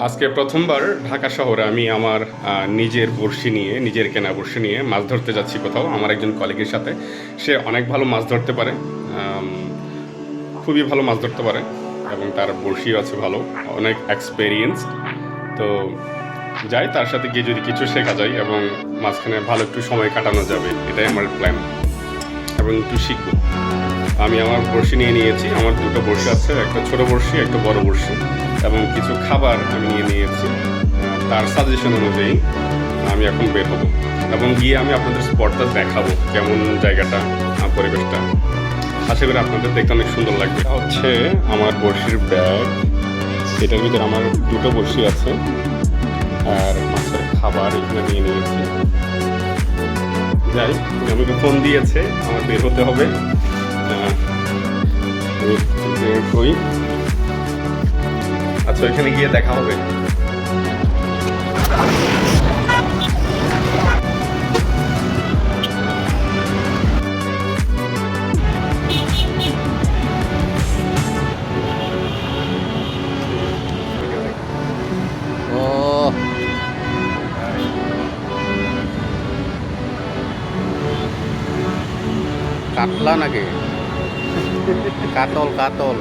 আজকে প্রথমবার ঢাকা শহরে আমি আমার নিজের বড়শি নিয়ে নিজের কেনা বড়শি নিয়ে মাছ ধরতে যাচ্ছি কোথাও আমার একজন কলিগের সাথে। সে অনেক ভালো মাছ ধরতে পারে, খুবই ভালো মাছ ধরতে পারে এবং তার বড়শিও আছে ভালো, অনেক এক্সপেরিয়েন্স। তো যাই তার সাথে গিয়ে যদি কিছু শেখা যায় এবং মাঝখানে ভালো একটু সময় কাটানো যাবে, এটাই আমার প্ল্যান এবং একটু শিখবো। আমি আমার বড়শি নিয়ে নিয়েছি, আমার দুটো বড়শি আছে, একটা ছোট বড়শি একটা বড় বড়শি, এবং কিছু খাবার আমি নিয়ে নিয়েছি। তার সাজেশন অনুযায়ী আমি এখন বের হবো এবং গিয়ে আমি আপনাদের স্পটটা দেখাবো কেমন জায়গাটা, পরিবেশটা। আশা করি আপনাদের দেখতে অনেক সুন্দর লাগবে। এটা হচ্ছে আমার বড়শির ব্যাগ, এটার ভিতরে আমার দুটো বড়শি আছে আর মাছের খাবার এখানে নিয়ে নিয়েছি। যাই, আমাকে ফোন দিয়েছে, আমার বের হতে হবে। বের হই, আচ্ছা ওইখানে গিয়ে দেখা হবে। ও কাতলা নাকি? কাতল কাতল।